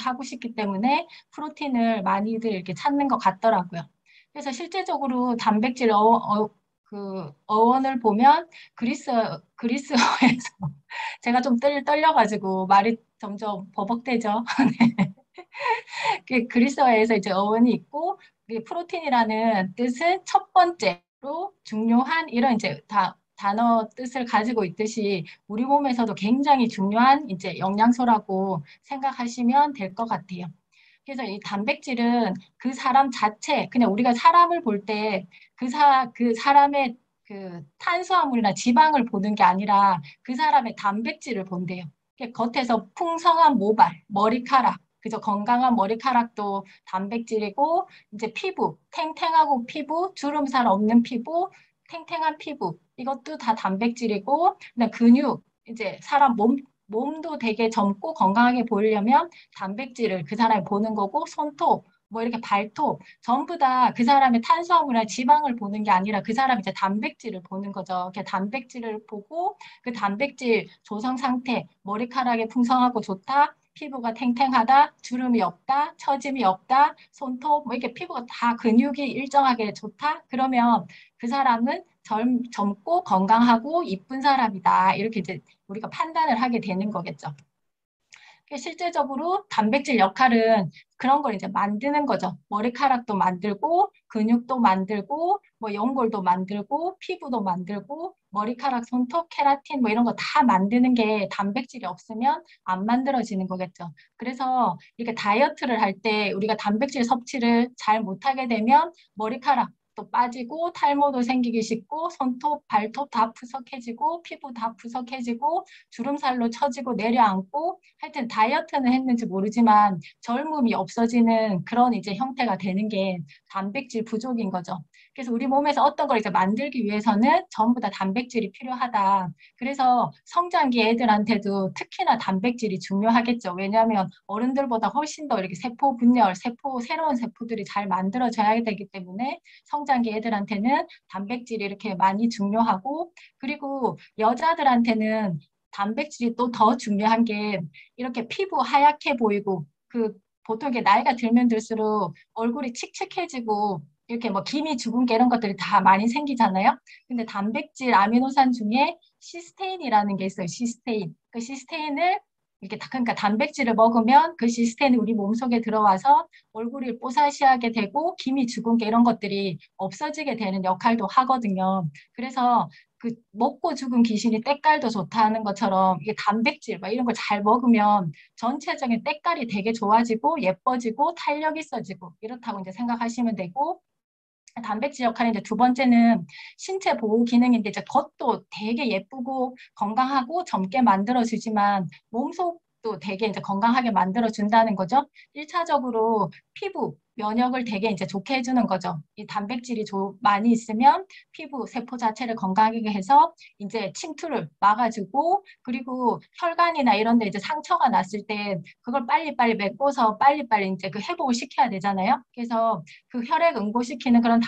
하고 싶기 때문에 프로틴을 많이들 이렇게 찾는 것 같더라고요. 그래서 실제적으로 단백질 그 어원을 보면 그리스어에서 제가 좀 떨려가지고 말이 점점 버벅대죠. 그 그리스어에서 이제 어원이 있고 그 프로틴이라는 뜻은 첫 번째로 중요한 이런 이제 단어 뜻을 가지고 있듯이 우리 몸에서도 굉장히 중요한 이제 영양소라고 생각하시면 될 것 같아요. 그래서 이 단백질은 그 사람 자체, 그냥 우리가 사람을 볼 때 그 사람의 그 탄수화물이나 지방을 보는 게 아니라 그 사람의 단백질을 본대요. 겉에서 풍성한 모발, 머리카락, 그죠? 건강한 머리카락도 단백질이고, 이제 피부, 탱탱하고 피부, 주름살 없는 피부, 탱탱한 피부, 이것도 다 단백질이고, 그다음 근육, 이제 사람 몸도 되게 젊고 건강하게 보이려면 단백질을 그 사람이 보는 거고, 손톱, 뭐 이렇게 발톱, 전부 다 그 사람의 탄수화물이나 지방을 보는 게 아니라 그 사람이 이제 단백질을 보는 거죠. 이렇게 단백질을 보고 그 단백질 조성 상태, 머리카락이 풍성하고 좋다, 피부가 탱탱하다, 주름이 없다, 처짐이 없다, 손톱, 뭐 이렇게 피부가 다 근육이 일정하게 좋다. 그러면 그 사람은 젊고 건강하고 이쁜 사람이다. 이렇게 이제 우리가 판단을 하게 되는 거겠죠. 실제적으로 단백질 역할은 그런 걸 이제 만드는 거죠. 머리카락도 만들고, 근육도 만들고, 뭐 연골도 만들고, 피부도 만들고, 머리카락, 손톱, 케라틴 뭐 이런 거 다 만드는 게 단백질이 없으면 안 만들어지는 거겠죠. 그래서 이렇게 다이어트를 할 때 우리가 단백질 섭취를 잘 못하게 되면 머리카락, 또 빠지고 탈모도 생기기 쉽고 손톱, 발톱 다 푸석해지고 피부 다 푸석해지고 주름살로 처지고 내려앉고 하여튼 다이어트는 했는지 모르지만 젊음이 없어지는 그런 이제 형태가 되는 게 단백질 부족인 거죠. 그래서 우리 몸에서 어떤 걸 이제 만들기 위해서는 전부 다 단백질이 필요하다. 그래서 성장기 애들한테도 특히나 단백질이 중요하겠죠. 왜냐하면 어른들보다 훨씬 더 이렇게 세포 분열, 새로운 세포들이 잘 만들어져야 되기 때문에 성장기 애들한테는 단백질이 이렇게 많이 중요하고 그리고 여자들한테는 단백질이 또 더 중요한 게 이렇게 피부 하얗게 보이고 그 보통 이게 나이가 들면 들수록 얼굴이 칙칙해지고 이렇게 뭐 기미 주근깨 이런 것들이 다 많이 생기잖아요. 근데 단백질 아미노산 중에 시스테인이라는 게 있어요. 시스테인. 그 시스테인을 이렇게 그러니까 단백질을 먹으면 그 시스테인이 우리 몸속에 들어와서 얼굴이 뽀사시하게 되고 기미 주근깨 이런 것들이 없어지게 되는 역할도 하거든요. 그래서 그 먹고 죽은 귀신이 때깔도 좋다는 것처럼 이게 단백질 막 이런 걸 잘 먹으면 전체적인 때깔이 되게 좋아지고 예뻐지고 탄력 있어지고 이렇다고 이제 생각하시면 되고 단백질 역할이 이제 두 번째는 신체 보호 기능인데 이제 겉도 되게 예쁘고 건강하고 젊게 만들어주지만 몸속도 되게 이제 건강하게 만들어준다는 거죠. 1차적으로 피부, 면역을 되게 이제 좋게 해주는 거죠. 이 단백질이 많이 있으면 피부 세포 자체를 건강하게 해서 이제 침투를 막아주고 그리고 혈관이나 이런 데 이제 상처가 났을 때 그걸 빨리빨리 메꿔서 빨리빨리 이제 그 회복을 시켜야 되잖아요. 그래서 그 혈액 응고시키는 그런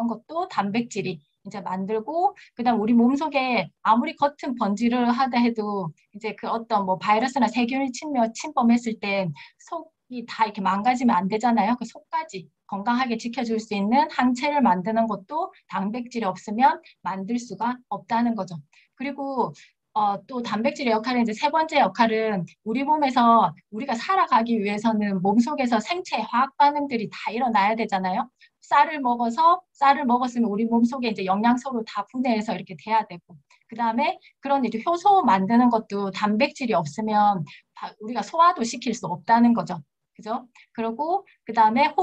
것도 단백질이 이제 만들고, 그다음 우리 몸속에 아무리 겉은 번지를 하다 해도 이제 그 어떤 뭐 바이러스나 세균이 침범했을 때 속이 다 이렇게 망가지면 안 되잖아요. 그 속까지 건강하게 지켜줄 수 있는 항체를 만드는 것도 단백질이 없으면 만들 수가 없다는 거죠. 그리고 또 단백질의 역할은 이제 세 번째 역할은 우리 몸에서 우리가 살아가기 위해서는 몸속에서 생체 화학 반응들이 다 일어나야 되잖아요. 쌀을 먹었으면 우리 몸속에 이제 영양소로 다 분해해서 이렇게 돼야 되고. 그다음에 그런 이제 효소 만드는 것도 단백질이 없으면 우리가 소화도 시킬 수 없다는 거죠. 그죠? 그리고 그다음에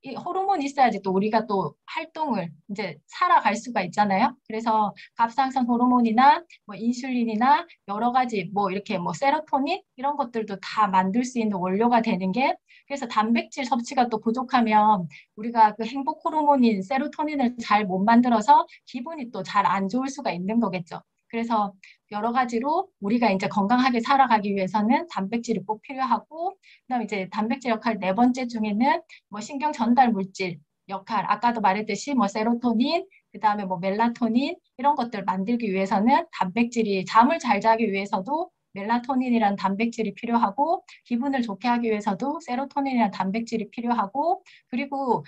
이 호르몬이 있어야지 또 우리가 또 활동을 이제 살아갈 수가 있잖아요. 그래서 갑상선 호르몬이나 뭐 인슐린이나 여러 가지 뭐 이렇게 뭐 세로토닌 이런 것들도 다 만들 수 있는 원료가 되는 게 그래서 단백질 섭취가 또 부족하면 우리가 그 행복 호르몬인 세로토닌을 잘 못 만들어서 기분이 또 잘 안 좋을 수가 있는 거겠죠. 그래서 여러 가지로 우리가 이제 건강하게 살아가기 위해서는 단백질이 꼭 필요하고, 그다음 이제 단백질 역할 네 번째 중에는 뭐 신경 전달 물질 역할, 아까도 말했듯이 뭐 세로토닌, 그다음에 뭐 멜라토닌 이런 것들 만들기 위해서는 단백질이 잠을 잘 자기 위해서도 멜라토닌이라는 단백질이 필요하고 기분을 좋게 하기 위해서도 세로토닌이라는 단백질이 필요하고 그리고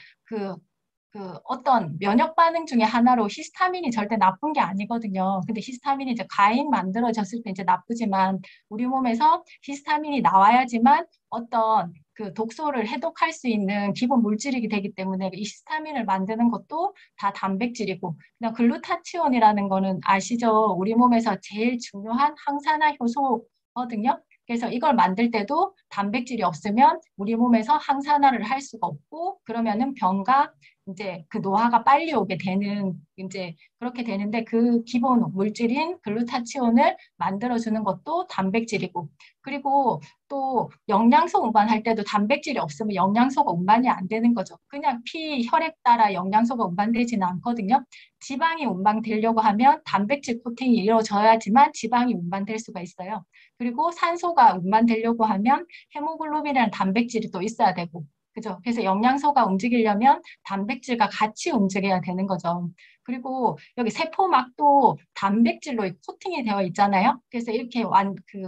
그 어떤 면역 반응 중에 하나로 히스타민이 절대 나쁜 게 아니거든요. 근데 히스타민이 이제 과잉 만들어졌을 때 이제 나쁘지만 우리 몸에서 히스타민이 나와야지만 어떤 그 독소를 해독할 수 있는 기본 물질이 되기 때문에 이 히스타민을 만드는 것도 다 단백질이고 그냥 글루타치온이라는 거는 아시죠? 우리 몸에서 제일 중요한 항산화 효소거든요. 그래서 이걸 만들 때도 단백질이 없으면 우리 몸에서 항산화를 할 수가 없고 그러면은 병과 이제 그 노화가 빨리 오게 되는 이제 그렇게 되는데 그 기본 물질인 글루타치온을 만들어주는 것도 단백질이고 그리고 또 영양소 운반할 때도 단백질이 없으면 영양소가 운반이 안 되는 거죠. 그냥 피, 혈액 따라 영양소가 운반되지는 않거든요. 지방이 운반되려고 하면 단백질 코팅이 이루어져야지만 지방이 운반될 수가 있어요. 그리고 산소가 운반되려고 하면 헤모글로빈이라는 단백질이 또 있어야 되고 그죠? 그래서 영양소가 움직이려면 단백질과 같이 움직여야 되는 거죠. 그리고 여기 세포막도 단백질로 코팅이 되어 있잖아요. 그래서 이렇게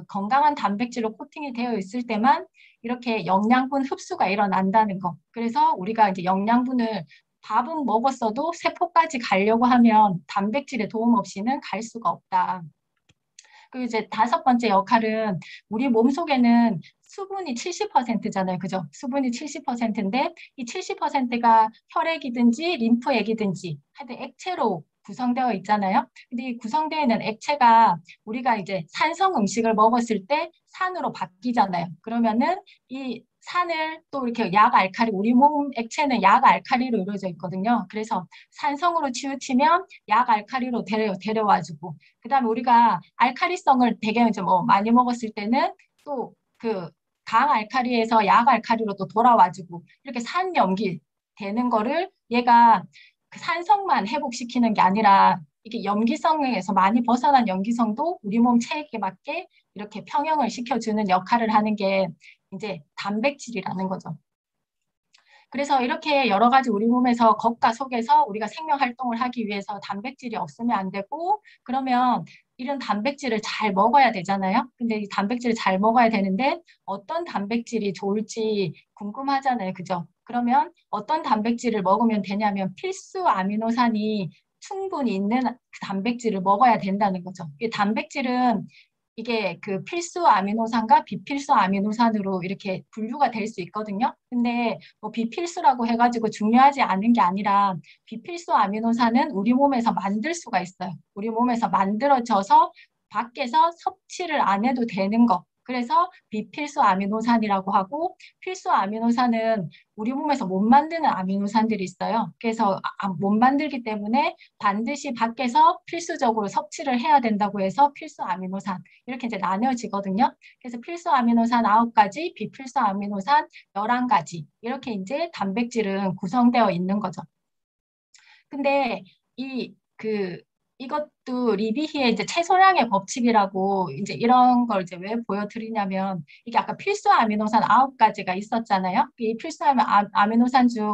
건강한 단백질로 코팅이 되어 있을 때만 이렇게 영양분 흡수가 일어난다는 거. 그래서 우리가 이제 영양분을 밥은 먹었어도 세포까지 가려고 하면 단백질의 도움 없이는 갈 수가 없다. 그리고 이제 다섯 번째 역할은 우리 몸속에는 수분이 70%잖아요. 그죠? 수분이 70%인데 이 70%가 혈액이든지 림프액이든지 하여튼 액체로 구성되어 있잖아요. 근데 이 구성되어 있는 액체가 우리가 이제 산성 음식을 먹었을 때 산으로 바뀌잖아요. 그러면은 이 산을 또 이렇게 약 알칼리, 우리 몸 액체는 약 알칼리로 이루어져 있거든요. 그래서 산성으로 치우치면 약 알칼리로 데려와주고 그다음에 우리가 알칼리성을 되게 이제 뭐 많이 먹었을 때는 또 그 강 알칼리에서 약 알칼리로 또 돌아와주고 이렇게 산염기 되는 거를 얘가 그 산성만 회복시키는 게 아니라 이게 염기성에서 많이 벗어난 염기성도 우리 몸 체액에 맞게 이렇게 평형을 시켜주는 역할을 하는 게 이제 단백질이라는 거죠. 그래서 이렇게 여러 가지 우리 몸에서 겉과 속에서 우리가 생명 활동을 하기 위해서 단백질이 없으면 안 되고 그러면 이런 단백질을 잘 먹어야 되잖아요. 근데 이 단백질을 잘 먹어야 되는데 어떤 단백질이 좋을지 궁금하잖아요. 그죠? 그러면 어떤 단백질을 먹으면 되냐면 필수 아미노산이 충분히 있는 단백질을 먹어야 된다는 거죠. 이 단백질은 이게 그 필수 아미노산과 비필수 아미노산으로 이렇게 분류가 될 수 있거든요. 근데 뭐 비필수라고 해가지고 중요하지 않은 게 아니라 비필수 아미노산은 우리 몸에서 만들 수가 있어요. 우리 몸에서 만들어져서 밖에서 섭취를 안 해도 되는 거. 그래서 비필수 아미노산이라고 하고 필수 아미노산은 우리 몸에서 못 만드는 아미노산들이 있어요. 그래서 못 만들기 때문에 반드시 밖에서 필수적으로 섭취를 해야 된다고 해서 필수 아미노산 이렇게 이제 나뉘어지거든요. 그래서 필수 아미노산 9가지, 비필수 아미노산 11가지 이렇게 이제 단백질은 구성되어 있는 거죠. 근데 이것도 리비히의 이제 최소량의 법칙이라고 이제 이런 걸 이제 왜 보여드리냐면 이게 아까 필수 아미노산 9가지가 있었잖아요. 이 필수 아미노산 중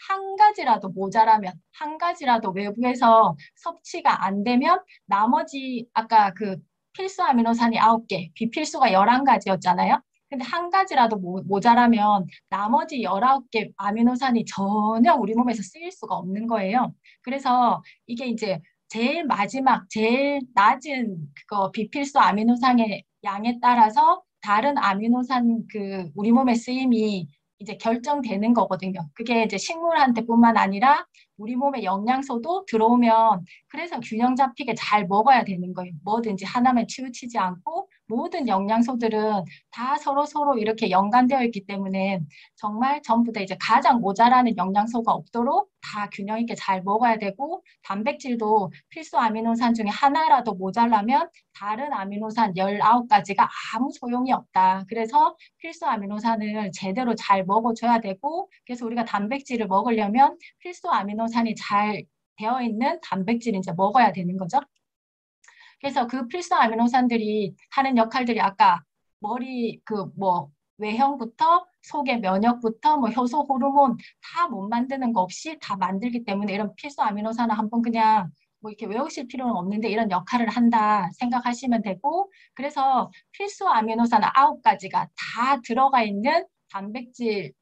한 가지라도 모자라면 한 가지라도 외부에서 섭취가 안 되면 나머지 아까 그 필수 아미노산이 9개, 비필수가 11가지였잖아요. 근데 한 가지라도 모자라면 나머지 19개 아미노산이 전혀 우리 몸에서 쓰일 수가 없는 거예요. 그래서 이게 이제 제일 마지막, 제일 낮은 그거 비필수 아미노산의 양에 따라서 다른 아미노산 그 우리 몸에 쓰임이 이제 결정되는 거거든요. 그게 이제 식물한테뿐만 아니라 우리 몸에 영양소도 들어오면 그래서 균형 잡히게 잘 먹어야 되는 거예요. 뭐든지 하나만 치우치지 않고 모든 영양소들은 다 서로 이렇게 연관되어 있기 때문에 정말 전부 다 이제 가장 모자라는 영양소가 없도록 다 균형 있게 잘 먹어야 되고 단백질도 필수 아미노산 중에 하나라도 모자라면 다른 아미노산 19가지가 아무 소용이 없다. 그래서 필수 아미노산을 제대로 잘 먹어줘야 되고 그래서 우리가 단백질을 먹으려면 필수 아미노산이 잘 되어 있는 단백질을 이제 먹어야 되는 거죠. 그래서 그 필수 아미노산들이 하는 역할들이 아까 머리 뭐 외형부터 속의 면역부터 뭐 효소 호르몬 다 못 만드는 거 없이 다 만들기 때문에 이런 필수 아미노산을 한번 그냥 뭐 이렇게 외우실 필요는 없는데 이런 역할을 한다 생각하시면 되고, 그래서 필수 아미노산 9가지가 다 들어가 있는 단백질을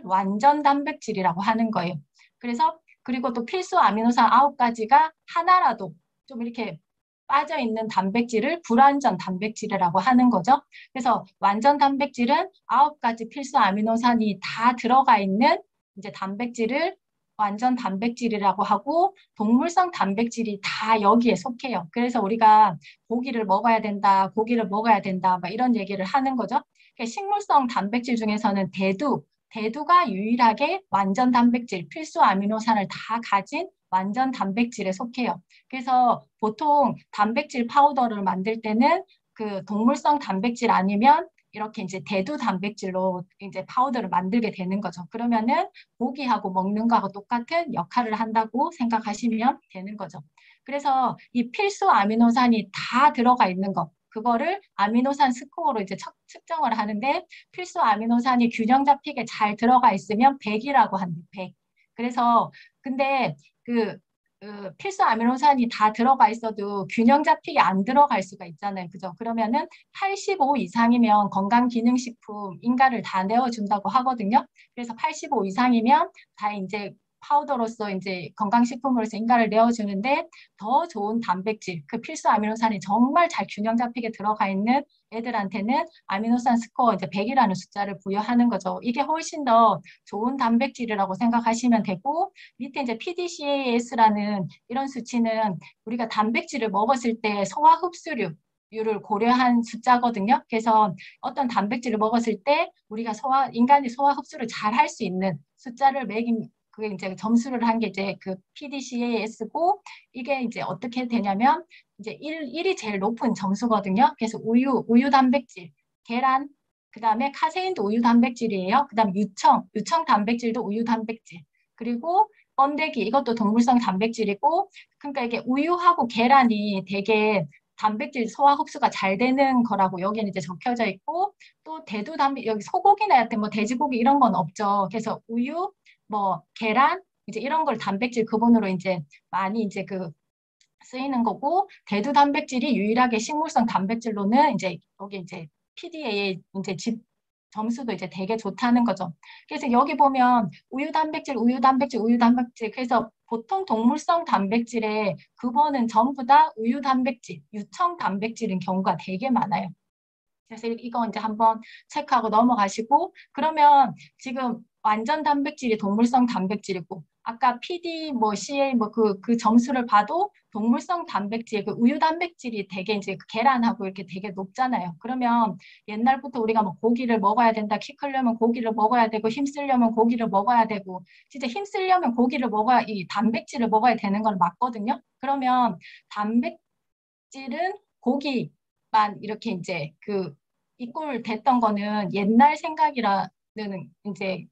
완전 단백질이라고 하는 거예요. 그래서 그리고 또 필수 아미노산 9가지가 하나라도 좀 이렇게 빠져 있는 단백질을 불완전 단백질이라고 하는 거죠. 그래서 완전 단백질은 9가지 필수 아미노산이 다 들어가 있는 이제 단백질을 완전 단백질이라고 하고, 동물성 단백질이 다 여기에 속해요. 그래서 우리가 고기를 먹어야 된다, 고기를 먹어야 된다, 막 이런 얘기를 하는 거죠. 식물성 단백질 중에서는 대두가 유일하게 완전 단백질, 필수 아미노산을 다 가진 완전 단백질에 속해요. 그래서 보통 단백질 파우더를 만들 때는 그 동물성 단백질 아니면 이렇게 이제 대두 단백질로 이제 파우더를 만들게 되는 거죠. 그러면은 고기하고 먹는 거하고 똑같은 역할을 한다고 생각하시면 되는 거죠. 그래서 이 필수 아미노산이 다 들어가 있는 거, 그거를 아미노산 스코어로 이제 측정을 하는데, 필수 아미노산이 균형 잡히게 잘 들어가 있으면 100이라고 한대, 100. 그래서 근데 그 필수 아미노산이 다 들어가 있어도 균형 잡히게 안 들어갈 수가 있잖아요. 그죠? 그러면은 85 이상이면 건강기능식품 인가를 다 내어준다고 하거든요. 그래서 85 이상이면 다 이제 파우더로서 이제 건강식품으로서 인가를 내어주는데, 더 좋은 단백질, 그 필수 아미노산이 정말 잘 균형 잡히게 들어가 있는 애들한테는 아미노산 스코어 이제 100이라는 숫자를 부여하는 거죠. 이게 훨씬 더 좋은 단백질이라고 생각하시면 되고, 밑에 이제 PDCAS라는 이런 수치는 우리가 단백질을 먹었을 때 소화 흡수율을 고려한 숫자거든요. 그래서 어떤 단백질을 먹었을 때 우리가 인간이 소화 흡수를 잘 할 수 있는 숫자를 매긴, 그게 이제 점수를 한 게 이제 그 PDCAS고, 이게 이제 어떻게 되냐면 이제 1이 제일 높은 점수거든요. 그래서 우유 단백질, 계란, 그 다음에 카세인도 우유 단백질이에요. 그 다음 유청 단백질도 우유 단백질. 그리고 번데기, 이것도 동물성 단백질이고, 그러니까 이게 우유하고 계란이 되게 단백질 소화 흡수가 잘 되는 거라고 여기는 이제 적혀져 있고, 또 대두 단백, 여기 소고기나 여하튼 뭐 돼지고기 이런 건 없죠. 그래서 우유, 뭐 계란, 이제 이런 걸 단백질 그분으로 이제 많이 이제 그 쓰이는 거고, 대두 단백질이 유일하게 식물성 단백질로는 이제 여기 이제 PDA의 이제 점수도 이제 되게 좋다는 거죠. 그래서 여기 보면 우유 단백질, 우유 단백질, 우유 단백질. 그래서 보통 동물성 단백질의 급원은 전부 다 우유 단백질, 유청 단백질인 경우가 되게 많아요. 그래서 이거 이제 한번 체크하고 넘어가시고, 그러면 지금 완전 단백질이 동물성 단백질이고, 아까 PD 뭐 CA 뭐 그 점수를 봐도 동물성 단백질, 그 우유 단백질이 되게 이제 그 계란하고 이렇게 되게 높잖아요. 그러면 옛날부터 우리가 뭐 고기를 먹어야 된다, 키 크려면 고기를 먹어야 되고, 힘쓰려면 고기를 먹어야 되고, 진짜 힘쓰려면 고기를 먹어야, 이 단백질을 먹어야 되는 건 맞거든요. 그러면 단백질은 고기만 이렇게 이제 그 이꼴 됐던 거는 옛날 생각이라는 이제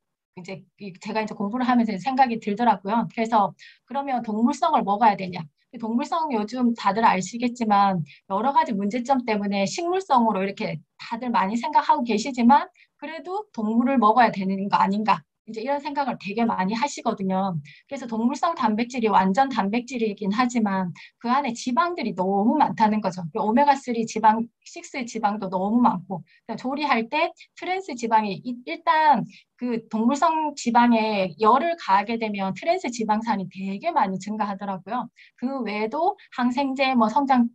제가 이제 공부를 하면서 생각이 들더라고요. 그래서 그러면 동물성을 먹어야 되냐? 동물성 요즘 다들 아시겠지만 여러 가지 문제점 때문에 식물성으로 이렇게 다들 많이 생각하고 계시지만, 그래도 동물을 먹어야 되는 거 아닌가? 이제 이런 생각을 되게 많이 하시거든요. 그래서 동물성 단백질이 완전 단백질이긴 하지만 그 안에 지방들이 너무 많다는 거죠. 오메가3 지방, 6 지방도 너무 많고, 조리할 때 트랜스 지방이 일단 그 동물성 지방에 열을 가하게 되면 트랜스 지방산이 되게 많이 증가하더라고요. 그 외에도 항생제, 뭐 성장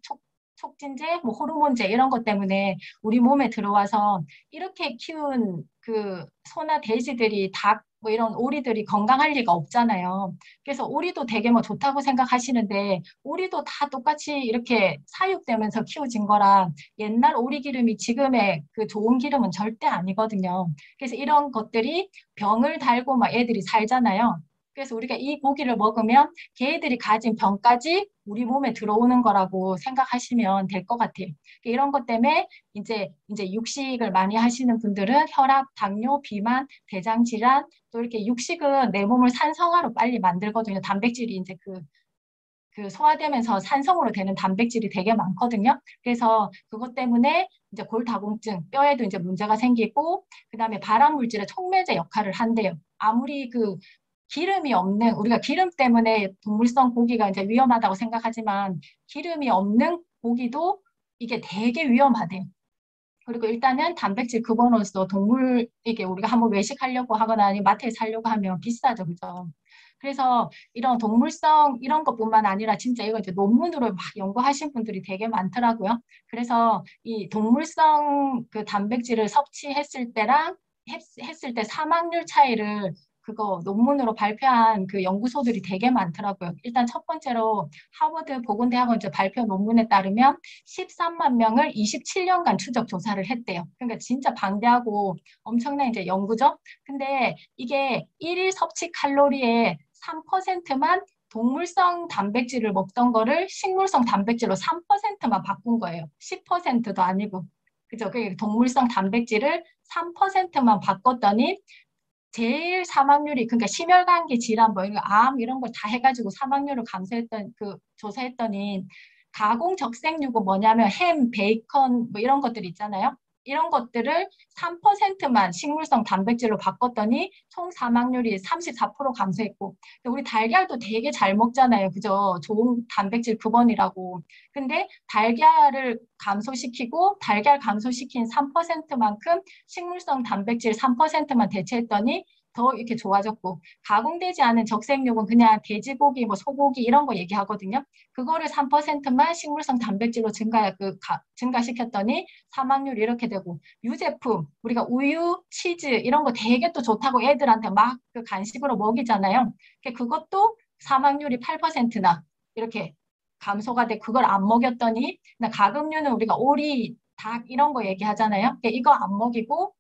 촉진제, 뭐 호르몬제 이런 것 때문에 우리 몸에 들어와서 이렇게 키운 그 소나 돼지들이 닭, 뭐 이런 오리들이 건강할 리가 없잖아요. 그래서 오리도 되게 뭐 좋다고 생각하시는데, 오리도 다 똑같이 이렇게 사육되면서 키워진 거라 옛날 오리 기름이 지금의 그 좋은 기름은 절대 아니거든요. 그래서 이런 것들이 병을 달고 막 애들이 살잖아요. 그래서 우리가 이 고기를 먹으면 걔들이 가진 병까지 우리 몸에 들어오는 거라고 생각하시면 될 것 같아요. 이런 것 때문에 이제 육식을 많이 하시는 분들은 혈압, 당뇨, 비만, 대장 질환, 또 이렇게 육식은 내 몸을 산성화로 빨리 만들거든요. 단백질이 이제 그 소화되면서 산성으로 되는 단백질이 되게 많거든요. 그래서 그것 때문에 이제 골다공증, 뼈에도 이제 문제가 생기고, 그다음에 발암 물질의 촉매제 역할을 한대요. 아무리 기름이 없는, 우리가 기름 때문에 동물성 고기가 이제 위험하다고 생각하지만 기름이 없는 고기도 이게 되게 위험하대요. 그리고 일단은 단백질 근원으로서 동물, 이게 우리가 한번 외식하려고 하거나 아니면 마트에 사려고 하면 비싸죠. 그죠? 그래서 이런 동물성 이런 것뿐만 아니라 진짜 이거 이제 논문으로 막 연구하신 분들이 되게 많더라고요. 그래서 이 동물성 그 단백질을 섭취했을 때랑 했을 때 사망률 차이를 그거 논문으로 발표한 그 연구소들이 되게 많더라고요. 일단 첫 번째로 하버드 보건대학원 이제 발표 논문에 따르면 13만 명을 27년간 추적 조사를 했대요. 그러니까 진짜 방대하고 엄청난 이제 연구죠. 근데 이게 일일 섭취 칼로리의 3%만 동물성 단백질을 먹던 거를 식물성 단백질로 3%만 바꾼 거예요. 10%도 아니고. 그죠? 그 동물성 단백질을 3%만 바꿨더니 제일 사망률이 그러니까 심혈관계 질환 뭐 이런 암 이런 걸 다 해가지고 사망률을 감소했던 그 조사했더니 가공 적색유고 뭐냐면 햄, 베이컨 뭐 이런 것들 있잖아요. 이런 것들을 3%만 식물성 단백질로 바꿨더니 총 사망률이 34% 감소했고 우리 달걀도 되게 잘 먹잖아요. 그죠? 좋은 단백질 근원이라고. 근데 달걀을 감소시키고 달걀 감소시킨 3%만큼 식물성 단백질 3%만 대체했더니 더 이렇게 좋아졌고 가공되지 않은 적색육은 그냥 돼지고기, 뭐 소고기 이런 거 얘기하거든요. 그거를 3%만 식물성 단백질로 증가시켰더니 사망률이 이렇게 되고 유제품 우리가 우유, 치즈 이런 거 되게 또 좋다고 애들한테 막 그 간식으로 먹이잖아요. 그것도 사망률이 8%나 이렇게 감소가 돼 그걸 안 먹였더니 가금류는 우리가 오리, 닭 이런 거 얘기하잖아요. 이거 안 먹이고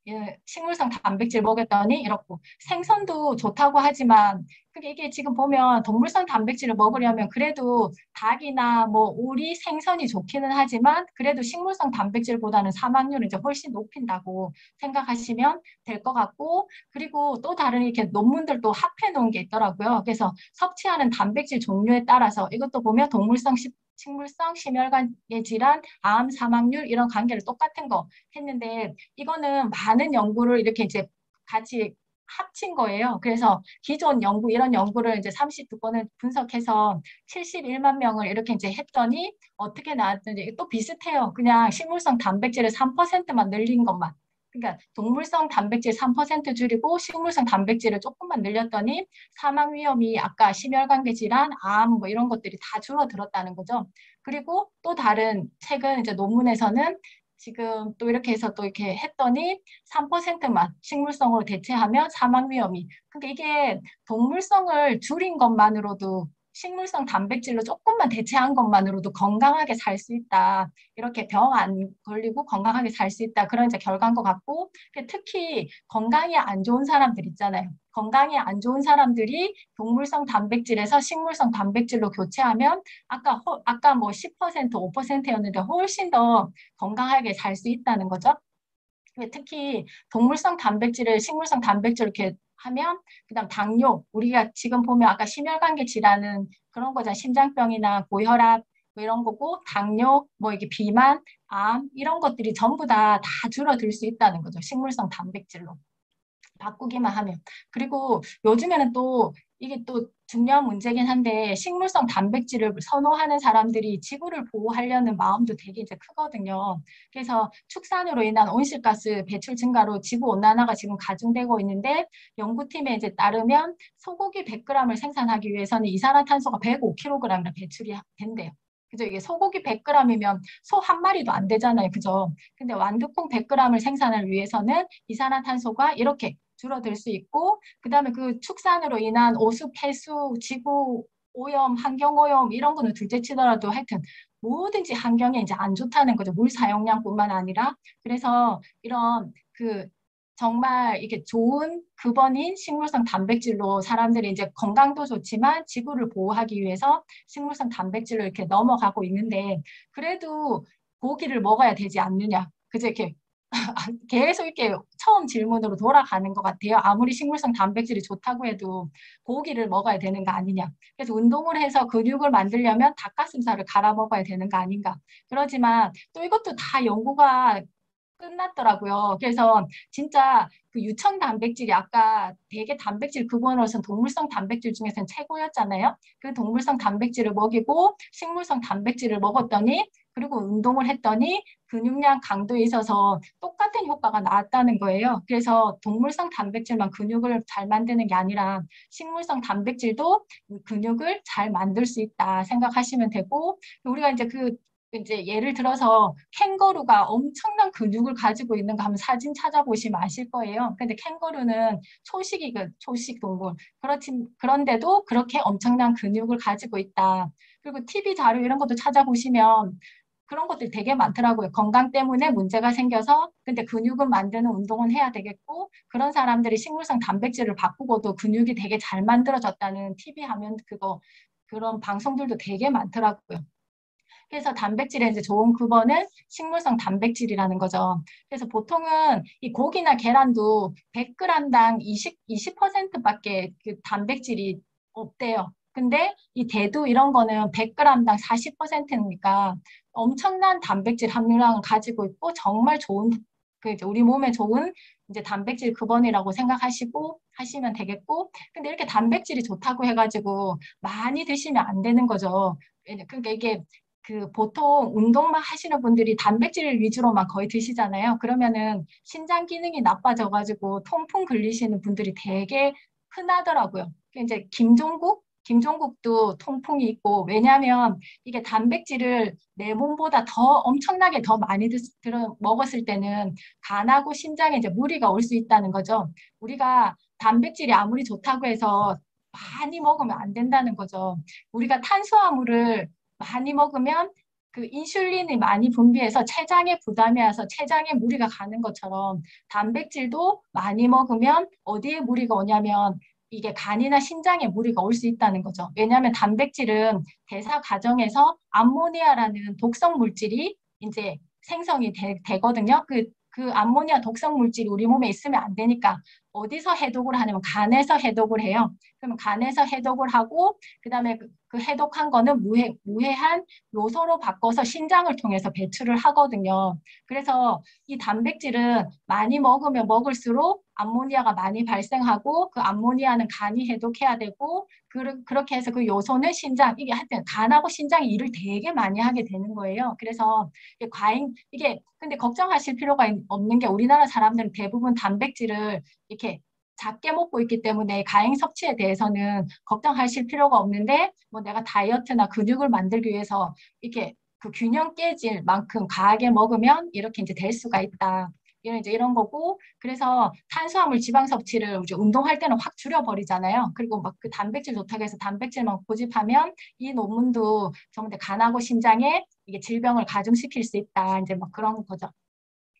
예, 식물성 단백질 먹였더니 이렇고 생선도 좋다고 하지만 그게 이게 지금 보면 동물성 단백질을 먹으려면 그래도 닭이나 뭐 오리, 생선이 좋기는 하지만 그래도 식물성 단백질보다는 사망률은 이제 훨씬 높인다고 생각하시면 될 것 같고 그리고 또 다른 이렇게 논문들도 합해 놓은 게 있더라고요. 그래서 섭취하는 단백질 종류에 따라서 이것도 보면 동물성 식물성 심혈관계 질환, 암 사망률 이런 관계를 똑같은 거 했는데 이거는 많은 연구를 이렇게 이제 같이 합친 거예요. 그래서 기존 연구 이런 연구를 이제 32건을 분석해서 71만 명을 이렇게 이제 했더니 어떻게 나왔는지 또 비슷해요. 그냥 식물성 단백질을 3%만 늘린 것만. 그러니까 동물성 단백질 3% 줄이고 식물성 단백질을 조금만 늘렸더니 사망 위험이 아까 심혈관계 질환, 암 뭐 이런 것들이 다 줄어들었다는 거죠. 그리고 또 다른 최근 이제 논문에서는 지금 또 이렇게 해서 또 이렇게 했더니 3%만 식물성으로 대체하면 사망 위험이. 근데 이게 동물성을 줄인 것만으로도 식물성 단백질로 조금만 대체한 것만으로도 건강하게 살 수 있다. 이렇게 병 안 걸리고 건강하게 살 수 있다. 그런 이제 결과인 것 같고 특히 건강이 안 좋은 사람들 있잖아요. 건강이 안 좋은 사람들이 동물성 단백질에서 식물성 단백질로 교체하면 아까 뭐 10%, 5%였는데 훨씬 더 건강하게 살 수 있다는 거죠. 특히 동물성 단백질을 식물성 단백질 이렇게 하면 그다음 당뇨 우리가 지금 보면 아까 심혈관계 질환은 그런 거잖아 심장병이나 고혈압 뭐 이런 거고 당뇨 뭐 이게 비만 암 이런 것들이 전부 다 줄어들 수 있다는 거죠 식물성 단백질로 바꾸기만 하면. 그리고 요즘에는 또 이게 또 중요한 문제긴 한데 식물성 단백질을 선호하는 사람들이 지구를 보호하려는 마음도 되게 이제 크거든요. 그래서 축산으로 인한 온실가스 배출 증가로 지구 온난화가 지금 가중되고 있는데 연구팀에 이제 따르면 소고기 100g을 생산하기 위해서는 이산화탄소가 105kg이나 배출이 된대요. 그죠? 이게 소고기 100g이면 소 한 마리도 안 되잖아요. 그죠? 근데 완두콩 100g을 생산을 위해서는 이산화탄소가 이렇게 줄어들 수 있고 그다음에 그 축산으로 인한 오수, 폐수, 지구 오염, 환경 오염 이런 거는 둘째 치더라도 하여튼 뭐든지 환경에 이제 안 좋다는 거죠. 물 사용량뿐만 아니라 그래서 이런 그 정말 이게 좋은 근원인 식물성 단백질로 사람들이 이제 건강도 좋지만 지구를 보호하기 위해서 식물성 단백질로 이렇게 넘어가고 있는데 그래도 고기를 먹어야 되지 않느냐. 그죠? 이렇게 계속 이렇게 처음 질문으로 돌아가는 것 같아요. 아무리 식물성 단백질이 좋다고 해도 고기를 먹어야 되는 거 아니냐. 그래서 운동을 해서 근육을 만들려면 닭가슴살을 갈아 먹어야 되는 거 아닌가. 그러지만 또 이것도 다 연구가 끝났더라고요. 그래서 진짜 그 유청 단백질이 아까 되게 단백질 급원으로서는 동물성 단백질 중에서는 최고였잖아요. 그 동물성 단백질을 먹이고 식물성 단백질을 먹었더니 그리고 운동을 했더니 근육량 강도에 있어서 똑같은 효과가 나왔다는 거예요. 그래서 동물성 단백질만 근육을 잘 만드는 게 아니라 식물성 단백질도 근육을 잘 만들 수 있다 생각하시면 되고 우리가 이제 예를 들어서 캥거루가 엄청난 근육을 가지고 있는 거 한번 사진 찾아보시면 아실 거예요. 근데 캥거루는 초식 동물. 그런데도 그렇게 엄청난 근육을 가지고 있다. 그리고 TV 자료 이런 것도 찾아보시면 그런 것들 되게 많더라고요. 건강 때문에 문제가 생겨서 근데 근육은 만드는 운동은 해야 되겠고 그런 사람들이 식물성 단백질을 바꾸고도 근육이 되게 잘 만들어졌다는 TV 하면 그런 방송들도 되게 많더라고요. 그래서 단백질의 이제 좋은 급원은 식물성 단백질이라는 거죠. 그래서 보통은 이 고기나 계란도 100g당 20%밖에 그 단백질이 없대요. 근데 이 대두 이런 거는 100g당 40%니까 엄청난 단백질 함유량을 가지고 있고 정말 좋은 그 이제 우리 몸에 좋은 이제 단백질 급원이라고 생각하시고 하시면 되겠고 근데 이렇게 단백질이 좋다고 해가지고 많이 드시면 안 되는 거죠. 그러니까 이게 그 보통 운동만 하시는 분들이 단백질 위주로만 거의 드시잖아요. 그러면은 신장 기능이 나빠져가지고 통풍 걸리시는 분들이 되게 흔하더라고요. 이제 김종국도 통풍이 있고 왜냐하면 이게 단백질을 내 몸보다 더 엄청나게 더 많이 먹었을 때는 간하고 신장에 이제 무리가 올 수 있다는 거죠. 우리가 단백질이 아무리 좋다고 해서 많이 먹으면 안 된다는 거죠. 우리가 탄수화물을 많이 먹으면 그 인슐린이 많이 분비해서 췌장에 부담이 와서 췌장에 무리가 가는 것처럼 단백질도 많이 먹으면 어디에 무리가 오냐면 이게 간이나 신장에 무리가 올 수 있다는 거죠. 왜냐하면 단백질은 대사 과정에서 암모니아라는 독성 물질이 이제 생성이 되거든요. 그 암모니아 독성 물질이 우리 몸에 있으면 안 되니까 어디서 해독을 하냐면 간에서 해독을 해요. 그러면 간에서 해독을 하고 그다음에 그 해독한 거는 무해한 요소로 바꿔서 신장을 통해서 배출을 하거든요. 그래서 이 단백질은 많이 먹으면 먹을수록 암모니아가 많이 발생하고 그 암모니아는 간이 해독해야 되고 그렇게 해서 그 요소는 신장 이게 하여튼 간하고 신장이 일을 되게 많이 하게 되는 거예요. 그래서 이게 근데 걱정하실 필요가 없는 게 우리나라 사람들은 대부분 단백질을 이렇게 작게 먹고 있기 때문에 과잉 섭취에 대해서는 걱정하실 필요가 없는데 뭐 내가 다이어트나 근육을 만들기 위해서 이렇게 그 균형 깨질 만큼 과하게 먹으면 이렇게 이제 될 수가 있다. 이런 거고 그래서 탄수화물 지방 섭취를 이제 운동할 때는 확 줄여버리잖아요. 그리고 막 그 단백질 좋다고 해서 단백질만 고집하면 이 논문도 정말 간하고 신장에 이게 질병을 가중시킬 수 있다. 이제 막 그런 거죠.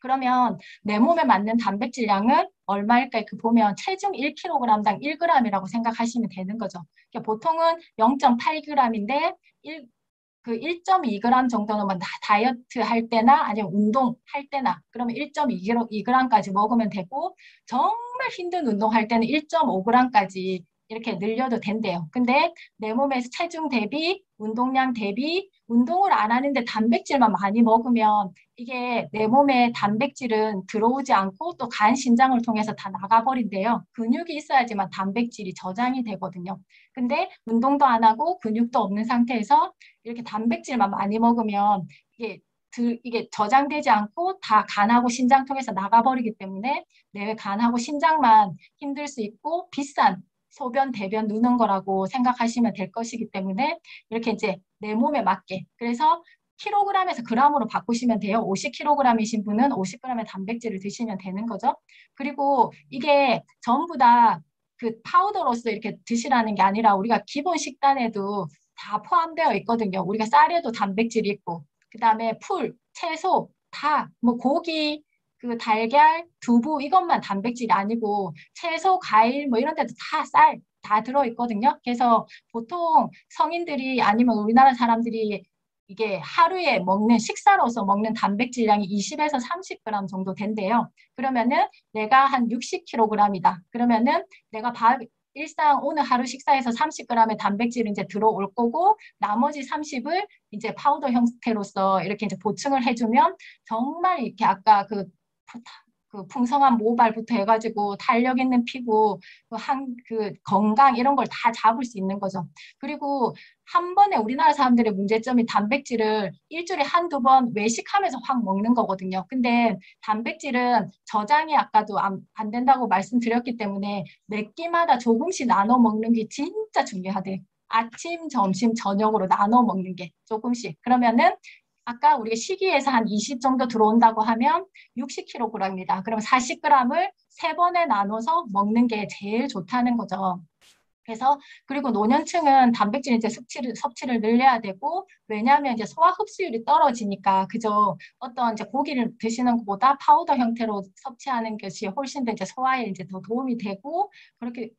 그러면 내 몸에 맞는 단백질량은 얼마일까? 그 보면 체중 1kg당 1g이라고 생각하시면 되는 거죠. 그러니까 보통은 0.8g인데 그 1.2g 정도는 뭐 다이어트 할 때나 아니면 운동할 때나 그러면 1.2g까지 먹으면 되고 정말 힘든 운동할 때는 1.5g까지 이렇게 늘려도 된대요. 근데 내 몸에서 체중 대비 운동량 대비 운동을 안 하는데 단백질만 많이 먹으면 이게 내 몸에 단백질은 들어오지 않고 또 간 신장을 통해서 다 나가버린대요. 근육이 있어야지만 단백질이 저장이 되거든요. 근데 운동도 안 하고 근육도 없는 상태에서 이렇게 단백질만 많이 먹으면 이게 저장되지 않고 다 간하고 신장 통해서 나가버리기 때문에 내 간하고 신장만 힘들 수 있고 비싼 소변, 대변 누는 거라고 생각하시면 될 것이기 때문에 이렇게 이제 내 몸에 맞게 그래서 킬로그램에서 그램으로 바꾸시면 돼요. 50kg이신 분은 50g의 단백질을 드시면 되는 거죠. 그리고 이게 전부 다 그 파우더로서 이렇게 드시라는 게 아니라 우리가 기본 식단에도 다 포함되어 있거든요. 우리가 쌀에도 단백질이 있고, 그 다음에 풀, 채소, 다, 뭐 고기, 그 달걀, 두부 이것만 단백질이 아니고 채소, 과일 뭐 이런 데도 다 쌀, 다 들어있거든요. 그래서 보통 성인들이 아니면 우리나라 사람들이 이게 하루에 먹는 식사로서 먹는 단백질량이 20에서 30g 정도 된대요. 그러면은 내가 한 60kg이다. 그러면은 내가 일상 오늘 하루 식사에서 30g의 단백질이 이제 들어올 거고 나머지 30을 이제 파우더 형태로서 이렇게 이제 보충을 해주면 정말 이렇게 아까 그 그 풍성한 모발부터 해가지고 탄력 있는 피부, 그 건강 이런 걸 다 잡을 수 있는 거죠. 그리고 한 번에 우리나라 사람들의 문제점이 단백질을 일주일에 한두 번 외식하면서 확 먹는 거거든요. 근데 단백질은 저장이 아까도 안 된다고 말씀드렸기 때문에 몇 끼마다 조금씩 나눠 먹는 게 진짜 중요하대요. 아침, 점심, 저녁으로 나눠 먹는 게 조금씩. 그러면은 아까 우리가 식이에서 한 20 정도 들어온다고 하면 60kg이다. 그럼 40g을 세 번에 나눠서 먹는 게 제일 좋다는 거죠. 그래서 그리고 노년층은 단백질 이제 섭취를 늘려야 되고 왜냐하면 이제 소화 흡수율이 떨어지니까 그저 어떤 이제 고기를 드시는 것보다 파우더 형태로 섭취하는 것이 훨씬 더 이제 소화에 이제 더 도움이 되고 그렇게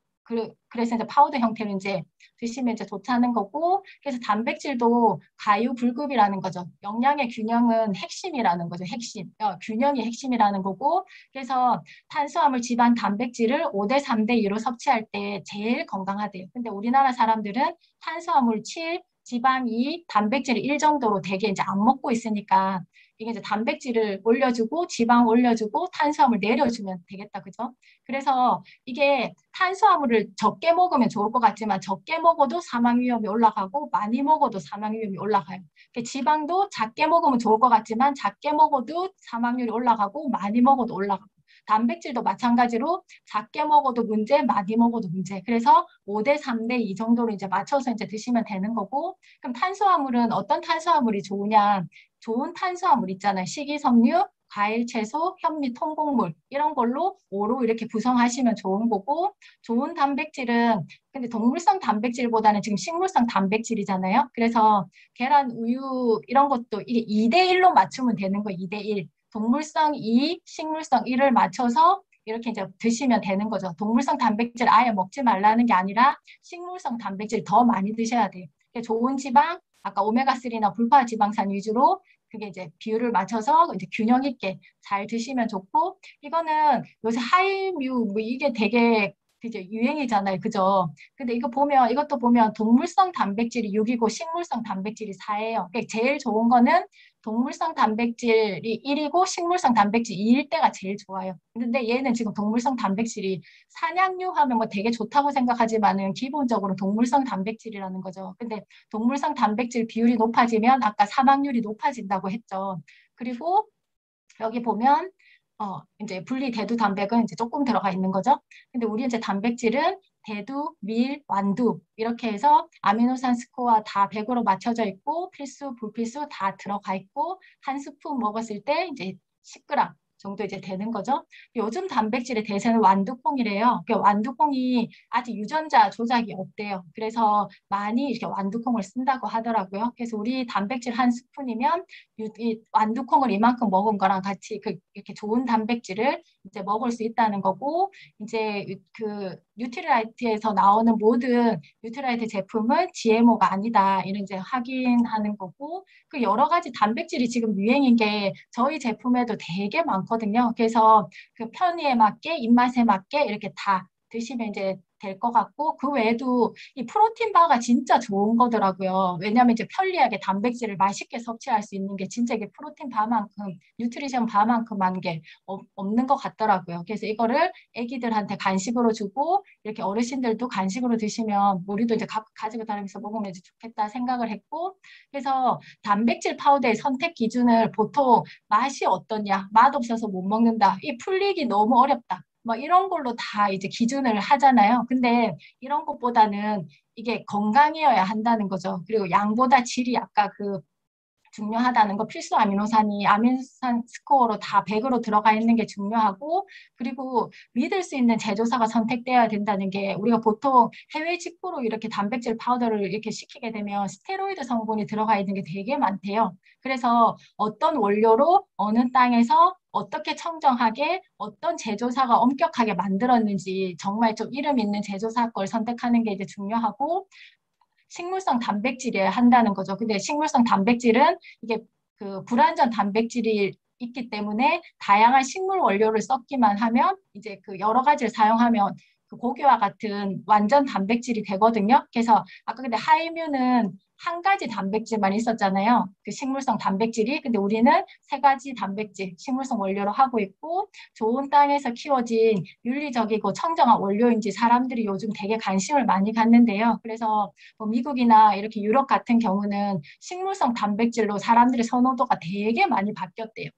그래서 이제 파우더 형태로 이제 드시면 이제 좋다는 거고 그래서 단백질도 가유불급이라는 거죠. 영양의 균형은 핵심이라는 거죠. 핵심. 균형이 핵심이라는 거고 그래서 탄수화물, 지방, 단백질을 5대 3대 2로 섭취할 때 제일 건강하대요. 근데 우리나라 사람들은 탄수화물 7, 지방 2, 단백질 1 정도로 되게 이제 안 먹고 있으니까 이게 이제 단백질을 올려주고 지방 올려주고 탄수화물 내려주면 되겠다. 그죠? 그래서 이게 탄수화물을 적게 먹으면 좋을 것 같지만 적게 먹어도 사망 위험이 올라가고 많이 먹어도 사망 위험이 올라가요. 지방도 작게 먹으면 좋을 것 같지만 작게 먹어도 사망률이 올라가고 많이 먹어도 올라가고 단백질도 마찬가지로 작게 먹어도 문제, 많이 먹어도 문제. 그래서 5대 3대 2 정도로 이제 맞춰서 이제 드시면 되는 거고 그럼 탄수화물은 어떤 탄수화물이 좋으냐? 좋은 탄수화물 있잖아요. 식이섬유, 과일, 채소, 현미, 통곡물 이런 걸로 5로 이렇게 구성하시면 좋은 거고 좋은 단백질은 근데 동물성 단백질보다는 지금 식물성 단백질이잖아요. 그래서 계란, 우유 이런 것도 이게 2대 1로 맞추면 되는 거예요. 2대 1. 동물성 2, 식물성 1을 맞춰서 이렇게 이제 드시면 되는 거죠. 동물성 단백질 아예 먹지 말라는 게 아니라 식물성 단백질 더 많이 드셔야 돼요. 좋은 지방, 아까 오메가3나 불파 지방산 위주로 그게 이제 비율을 맞춰서 이제 균형 있게 잘 드시면 좋고 이거는 요새 하이뮤 뭐 이게 되게 이제 유행이잖아요. 그죠? 근데 이것도 보면 동물성 단백질이 6이고 식물성 단백질이 4예요. 그러니까 제일 좋은 거는 동물성 단백질이 1이고 식물성 단백질 2일 때가 제일 좋아요. 근데 얘는 지금 동물성 단백질이 산양류 하면 뭐 되게 좋다고 생각하지만은 기본적으로 동물성 단백질이라는 거죠. 근데 동물성 단백질 비율이 높아지면 아까 사망률이 높아진다고 했죠. 그리고 여기 보면 이제 분리 대두 단백은 이제 조금 들어가 있는 거죠. 근데 우리 이제 단백질은 대두, 밀, 완두 이렇게 해서 아미노산 스코어 다 100으로 맞춰져 있고 필수, 불필수 다 들어가 있고 한 스푼 먹었을 때 이제 10g 정도 이제 되는 거죠. 요즘 단백질의 대세는 완두콩이래요. 완두콩이 아직 유전자 조작이 없대요. 그래서 많이 이렇게 완두콩을 쓴다고 하더라고요. 그래서 우리 단백질 한 스푼이면 이 완두콩을 이만큼 먹은 거랑 같이 이렇게 좋은 단백질을 이제 먹을 수 있다는 거고 이제 그 뉴트리라이트에서 나오는 모든 뉴트리라이트 제품은 GMO가 아니다 이런 이제 확인하는 거고 그 여러 가지 단백질이 지금 유행인 게 저희 제품에도 되게 많거든요. 그래서 그 편의에 맞게 입맛에 맞게 이렇게 다 드시면 이제 될 것 같고 그 외에도 이 프로틴 바가 진짜 좋은 거더라고요. 왜냐하면 이제 편리하게 단백질을 맛있게 섭취할 수 있는 게 진짜 이게 프로틴 바만큼 뉴트리션 바만큼한 게 없는 것 같더라고요. 그래서 이거를 애기들한테 간식으로 주고 이렇게 어르신들도 간식으로 드시면 우리도 이제 가지고 다니면서 먹으면 이제 좋겠다 생각을 했고 그래서 단백질 파우더의 선택 기준을 보통 맛이 어떠냐, 맛없어서 못 먹는다, 이 풀리기 너무 어렵다. 뭐 이런 걸로 다 이제 기준을 하잖아요. 근데 이런 것보다는 이게 건강이어야 한다는 거죠. 그리고 양보다 질이 아까 그 중요하다는 거 필수 아미노산이 아미노산 스코어로 다 100으로 들어가 있는 게 중요하고 그리고 믿을 수 있는 제조사가 선택되어야 된다는 게 우리가 보통 해외 직구로 이렇게 단백질 파우더를 이렇게 시키게 되면 스테로이드 성분이 들어가 있는 게 되게 많대요. 그래서 어떤 원료로 어느 땅에서 어떻게 청정하게 어떤 제조사가 엄격하게 만들었는지 정말 좀 이름 있는 제조사 걸 선택하는 게 이제 중요하고 식물성 단백질이어야 한다는 거죠. 근데 식물성 단백질은 이게 그 불완전 단백질이 있기 때문에 다양한 식물 원료를 섞기만 하면 이제 그 여러 가지를 사용하면 그 고기와 같은 완전 단백질이 되거든요. 그래서 아까 근데 하이뮤는 한 가지 단백질만 있었잖아요. 그 식물성 단백질이. 근데 우리는 세 가지 단백질, 식물성 원료로 하고 있고 좋은 땅에서 키워진 윤리적이고 청정한 원료인지 사람들이 요즘 되게 관심을 많이 갖는데요. 그래서 뭐 미국이나 이렇게 유럽 같은 경우는 식물성 단백질로 사람들의 선호도가 되게 많이 바뀌었대요.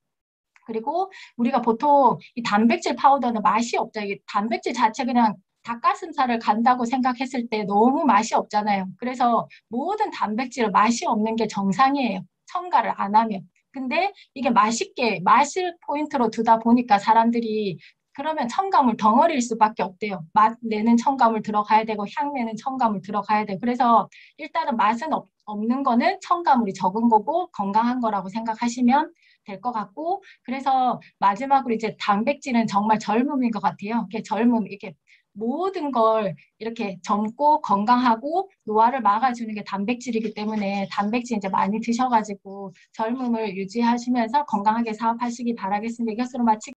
그리고 우리가 보통 이 단백질 파우더는 맛이 없죠. 이 단백질 자체 그냥 닭가슴살을 간다고 생각했을 때 너무 맛이 없잖아요. 그래서 모든 단백질은 맛이 없는 게 정상이에요. 첨가를 안 하면. 근데 이게 맛있게 맛을 포인트로 두다 보니까 사람들이 그러면 첨가물 덩어리일 수밖에 없대요. 맛 내는 첨가물 들어가야 되고 향 내는 첨가물 들어가야 돼. 그래서 일단은 맛은 없는 거는 첨가물이 적은 거고 건강한 거라고 생각하시면 될 것 같고 그래서 마지막으로 이제 단백질은 정말 젊음인 것 같아요. 이렇게 젊음, 이렇게 모든 걸 이렇게 젊고 건강하고 노화를 막아주는 게 단백질이기 때문에 단백질 이제 많이 드셔가지고 젊음을 유지하시면서 건강하게 사업하시기 바라겠습니다. 이것으로 마치